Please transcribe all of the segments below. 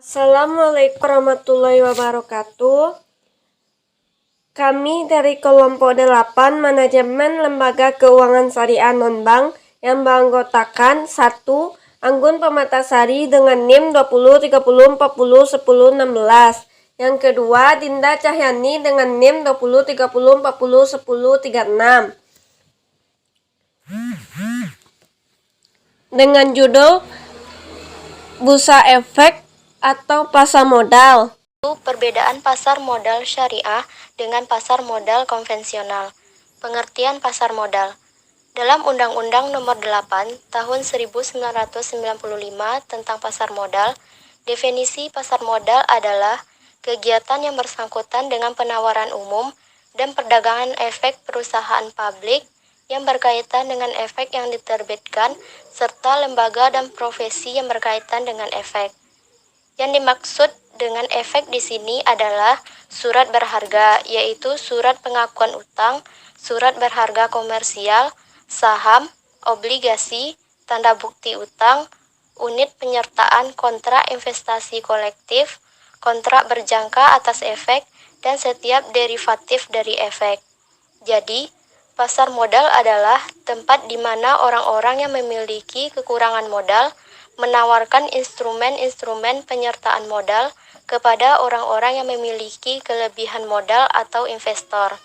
Assalamualaikum warahmatullahi wabarakatuh. Kami dari kelompok 8 Manajemen Lembaga Keuangan Syariah Non-Bank yang beranggotakan 1. Anggun Permatasari dengan NIM 20 30 40 10 16. Yang kedua, Dinda Cahyani dengan NIM 20 30 40 10 36. Dengan judul Bursa Efek atau Pasar Modal. Perbedaan pasar modal syariah dengan pasar modal konvensional. Pengertian pasar modal. Dalam Undang-Undang Nomor 8 Tahun 1995 tentang pasar modal, definisi pasar modal adalah kegiatan yang bersangkutan dengan penawaran umum dan perdagangan efek perusahaan publik yang berkaitan dengan efek yang diterbitkan serta lembaga dan profesi yang berkaitan dengan efek. Yang dimaksud dengan efek di sini adalah surat berharga, yaitu surat pengakuan utang, surat berharga komersial, saham, obligasi, tanda bukti utang, unit penyertaan kontrak investasi kolektif, kontrak berjangka atas efek, dan setiap derivatif dari efek. Jadi, pasar modal adalah tempat di mana orang-orang yang memiliki kekurangan modal menawarkan instrumen-instrumen penyertaan modal kepada orang-orang yang memiliki kelebihan modal atau investor.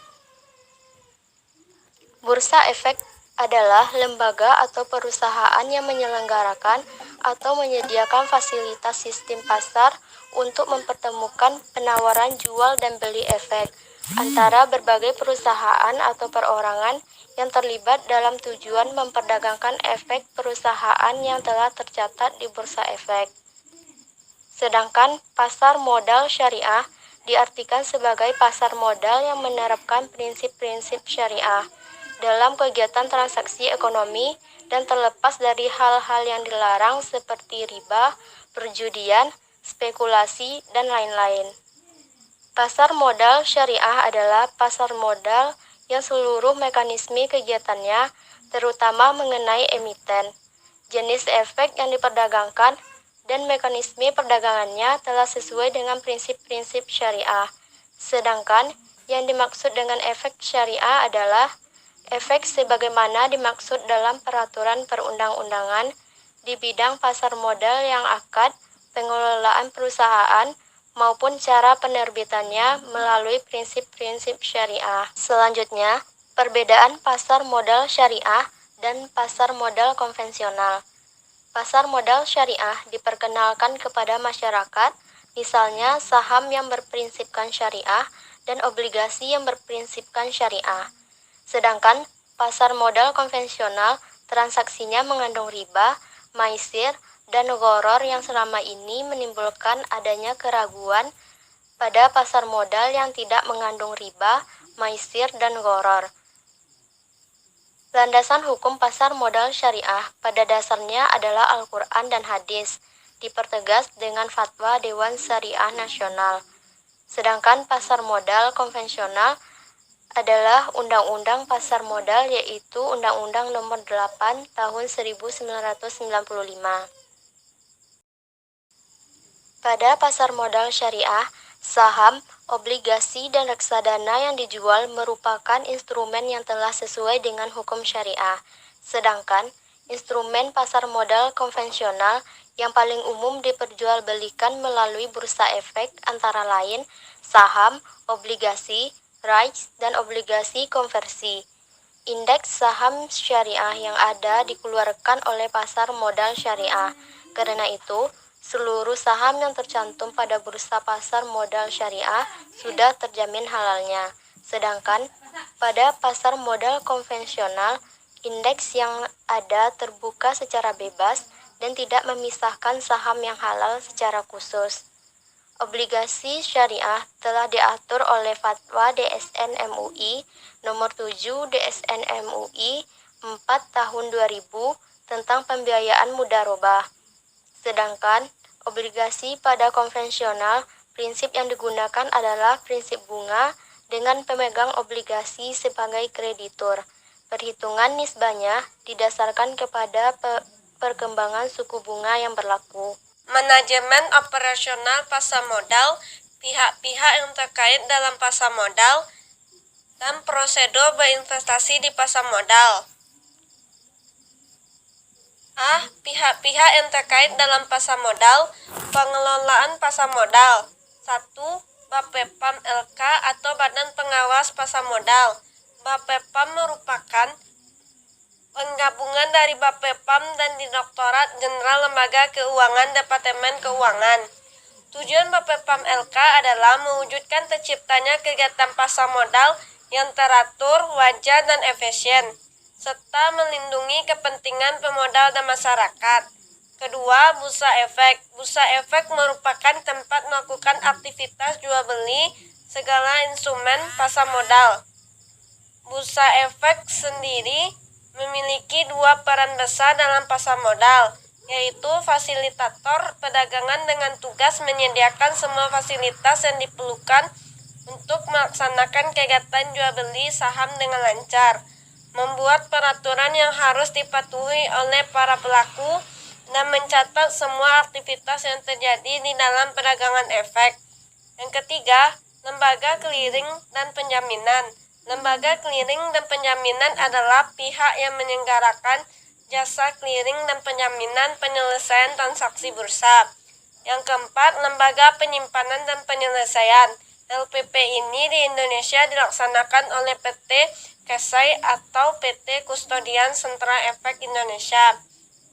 Bursa Efek adalah lembaga atau perusahaan yang menyelenggarakan atau menyediakan fasilitas sistem pasar untuk mempertemukan penawaran jual dan beli efek antara berbagai perusahaan atau perorangan yang terlibat dalam tujuan memperdagangkan efek perusahaan yang telah tercatat di Bursa Efek. Sedangkan pasar modal syariah diartikan sebagai pasar modal yang menerapkan prinsip-prinsip syariah dalam kegiatan transaksi ekonomi dan terlepas dari hal-hal yang dilarang seperti riba, perjudian, spekulasi, dan lain-lain. Pasar modal syariah adalah pasar modal yang seluruh mekanisme kegiatannya, terutama mengenai emiten, jenis efek yang diperdagangkan, dan mekanisme perdagangannya telah sesuai dengan prinsip-prinsip syariah. Sedangkan yang dimaksud dengan efek syariah adalah efek sebagaimana dimaksud dalam peraturan perundang-undangan di bidang pasar modal yang akad, pengelolaan perusahaan, maupun cara penerbitannya melalui prinsip-prinsip syariah. Selanjutnya, perbedaan pasar modal syariah dan pasar modal konvensional. Pasar modal syariah diperkenalkan kepada masyarakat, misalnya saham yang berprinsipkan syariah dan obligasi yang berprinsipkan syariah. Sedangkan pasar modal konvensional transaksinya mengandung riba, maisir, dan gharar yang selama ini menimbulkan adanya keraguan pada pasar modal yang tidak mengandung riba, maisir, dan gharar. Landasan hukum pasar modal syariah pada dasarnya adalah Al-Quran dan hadis, dipertegas dengan fatwa Dewan Syariah Nasional. Sedangkan pasar modal konvensional adalah Undang-Undang Pasar Modal, yaitu Undang-Undang Nomor 8 Tahun 1995. Pada pasar modal syariah, saham, obligasi, dan reksadana yang dijual merupakan instrumen yang telah sesuai dengan hukum syariah. Sedangkan instrumen pasar modal konvensional yang paling umum diperjualbelikan melalui bursa efek antara lain saham, obligasi, rights, dan obligasi konversi. Indeks saham syariah yang ada dikeluarkan oleh pasar modal syariah. Karena itu, seluruh saham yang tercantum pada bursa pasar modal syariah sudah terjamin halalnya. Sedangkan pada pasar modal konvensional, indeks yang ada terbuka secara bebas dan tidak memisahkan saham yang halal secara khusus. Obligasi syariah telah diatur oleh Fatwa DSN MUI Nomor 7 DSN MUI 4 Tahun 2000 tentang pembiayaan mudharabah. Sedangkan obligasi pada konvensional, prinsip yang digunakan adalah prinsip bunga dengan pemegang obligasi sebagai kreditur. Perhitungan nisbahnya didasarkan kepada perkembangan suku bunga yang berlaku. manajemen operasional pasar modal, pihak-pihak yang terkait dalam pasar modal, dan prosedur berinvestasi di pasar modal. Pihak-pihak yang terkait dalam pasar modal. Pengelolaan pasar modal. 1. Bapepam LK atau Badan Pengawas Pasar Modal. Bapepam merupakan penggabungan dari Bapepam dan Direktorat Jenderal Lembaga Keuangan Departemen Keuangan. Tujuan Bapepam LK adalah mewujudkan terciptanya kegiatan pasar modal yang teratur, wajar, dan efisien, serta melindungi kepentingan pemodal dan masyarakat. Kedua, bursa efek. Bursa efek merupakan tempat melakukan aktivitas jual beli segala instrumen pasar modal. Bursa efek sendiri memiliki dua peran besar dalam pasar modal, yaitu fasilitator perdagangan dengan tugas menyediakan semua fasilitas yang diperlukan untuk melaksanakan kegiatan jual beli saham dengan lancar, membuat peraturan yang harus dipatuhi oleh para pelaku, dan mencatat semua aktivitas yang terjadi di dalam perdagangan efek. Yang ketiga, lembaga clearing dan penjaminan. Lembaga clearing dan penjaminan adalah pihak yang menyelenggarakan jasa clearing dan penjaminan penyelesaian transaksi bursa. Yang keempat, lembaga penyimpanan dan penyelesaian. LPP ini di Indonesia dilaksanakan oleh PT Kesai atau PT Kustodian Sentra Efek Indonesia,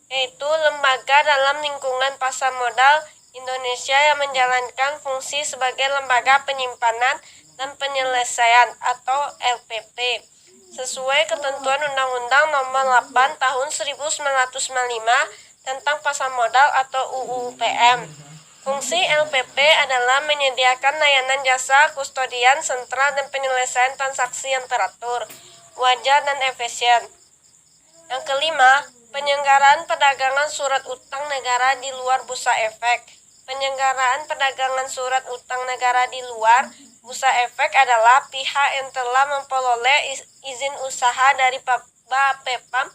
yaitu lembaga dalam lingkungan pasar modal Indonesia yang menjalankan fungsi sebagai lembaga penyimpanan dan penyelesaian atau LPP sesuai ketentuan Undang-Undang Nomor 8 Tahun 1995 tentang Pasar Modal atau UU PM. Fungsi LPP adalah menyediakan layanan jasa kustodian sentral dan penyelesaian transaksi yang teratur, wajar, dan efisien. Yang kelima, penyelenggaraan perdagangan surat utang negara di luar bursa efek. Penyelenggaraan perdagangan surat utang negara di luar bursa efek adalah pihak yang telah memperoleh izin usaha dari Bapepam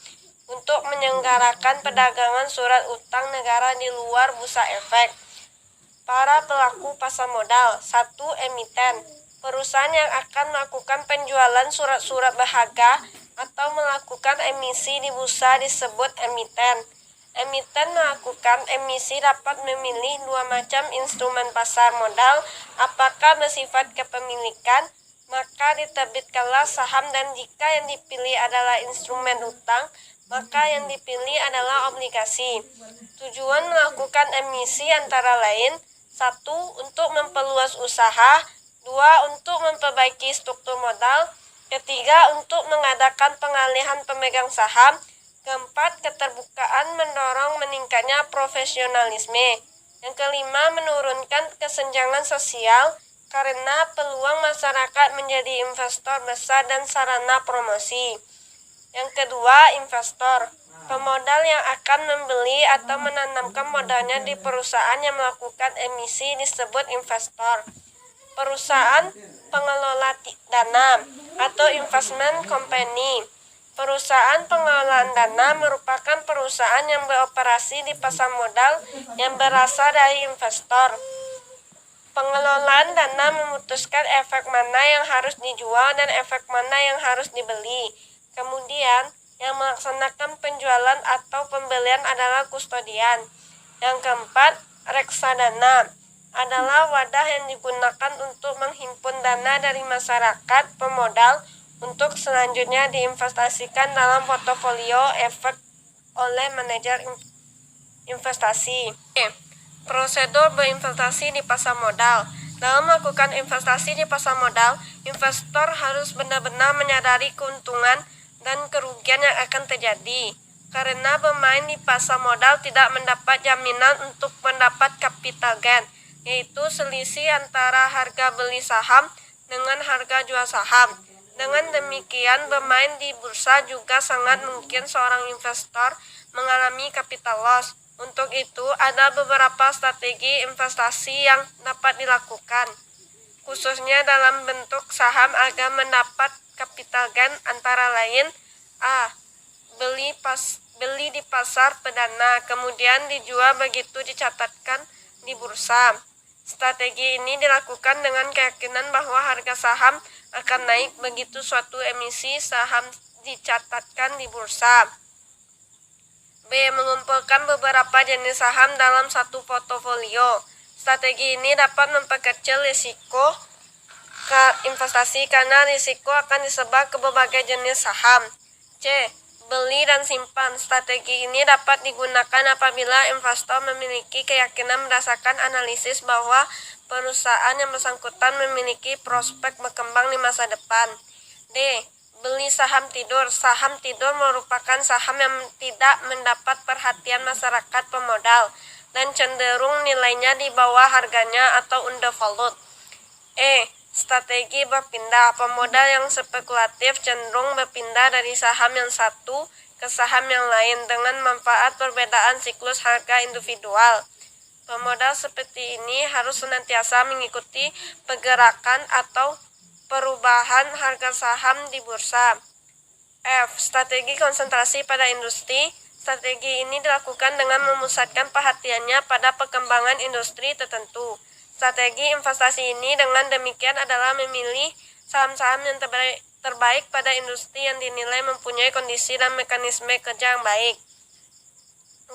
untuk menyelenggarakan perdagangan surat utang negara di luar bursa efek. Para pelaku pasar modal. 1. Emiten. Perusahaan yang akan melakukan penjualan surat-surat berharga atau melakukan emisi di bursa disebut emiten. Emiten melakukan emisi dapat memilih dua macam instrumen pasar modal. Apakah bersifat kepemilikan, maka diterbitkanlah saham, dan jika yang dipilih adalah instrumen utang, maka yang dipilih adalah obligasi. Tujuan melakukan emisi antara lain: 1. Untuk memperluas usaha. 2. Untuk memperbaiki struktur modal. 3. Untuk mengadakan pengalihan pemegang saham. 4. Keterbukaan mendorong meningkatnya profesionalisme. Yang kelima, menurunkan kesenjangan sosial karena peluang masyarakat menjadi investor besar dan sarana promosi. Yang kedua, investor. Pemodal yang akan membeli atau menanamkan modalnya di perusahaan yang melakukan emisi disebut investor. Perusahaan pengelola dana atau investment company. Perusahaan pengelolaan dana merupakan perusahaan yang beroperasi di pasar modal yang berasal dari investor. Pengelolaan dana memutuskan efek mana yang harus dijual dan efek mana yang harus dibeli. Kemudian, yang melaksanakan penjualan atau pembelian adalah kustodian. Yang keempat, reksadana adalah wadah yang digunakan untuk menghimpun dana dari masyarakat pemodal untuk selanjutnya diinvestasikan dalam portofolio efek oleh manajer investasi. Prosedur berinvestasi di pasar modal. Dalam melakukan investasi di pasar modal, investor harus benar-benar menyadari keuntungan dan kerugian yang akan terjadi, karena bermain di pasar modal tidak mendapat jaminan untuk mendapat capital gain, yaitu selisih antara harga beli saham dengan harga jual saham. Dengan demikian, bermain di bursa juga sangat mungkin seorang investor mengalami capital loss. Untuk itu, ada beberapa strategi investasi yang dapat dilakukan, khususnya dalam bentuk saham agar mendapat capital gain, antara lain: A. Beli beli di pasar perdana, kemudian dijual begitu dicatatkan di bursa. Strategi ini dilakukan dengan keyakinan bahwa harga saham akan naik begitu suatu emisi saham dicatatkan di bursa. B. Mengumpulkan beberapa jenis saham dalam satu portofolio. Strategi ini dapat memperkecil risiko investasi karena risiko akan disebar ke berbagai jenis saham. C. Beli dan simpan. Strategi ini dapat digunakan apabila investor memiliki keyakinan berdasarkan analisis bahwa perusahaan yang bersangkutan memiliki prospek berkembang di masa depan. D. Beli saham tidur. Saham tidur merupakan saham yang tidak mendapat perhatian masyarakat pemodal dan cenderung nilainya di bawah harganya atau undervalued. E. Strategi berpindah. Pemodal yang spekulatif cenderung berpindah dari saham yang satu ke saham yang lain dengan manfaat perbedaan siklus harga individual. Pemodal seperti ini harus senantiasa mengikuti pergerakan atau perubahan harga saham di bursa. F. Strategi konsentrasi pada industri. Strategi ini dilakukan dengan memusatkan perhatiannya pada perkembangan industri tertentu. Strategi investasi ini dengan demikian adalah memilih saham-saham yang terbaik pada industri yang dinilai mempunyai kondisi dan mekanisme kerja yang baik.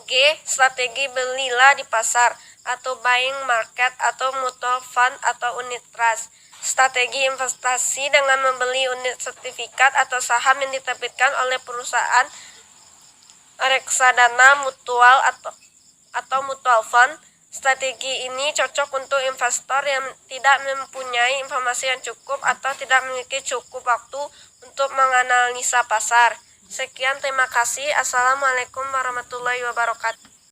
G. Strategi belilah di pasar atau buying market atau mutual fund atau unit trust. Strategi investasi dengan membeli unit sertifikat atau saham yang diterbitkan oleh perusahaan reksadana mutual atau mutual fund. Strategi ini cocok untuk investor yang tidak mempunyai informasi yang cukup atau tidak memiliki cukup waktu untuk menganalisa pasar. Sekian, terima kasih. Assalamualaikum warahmatullahi wabarakatuh.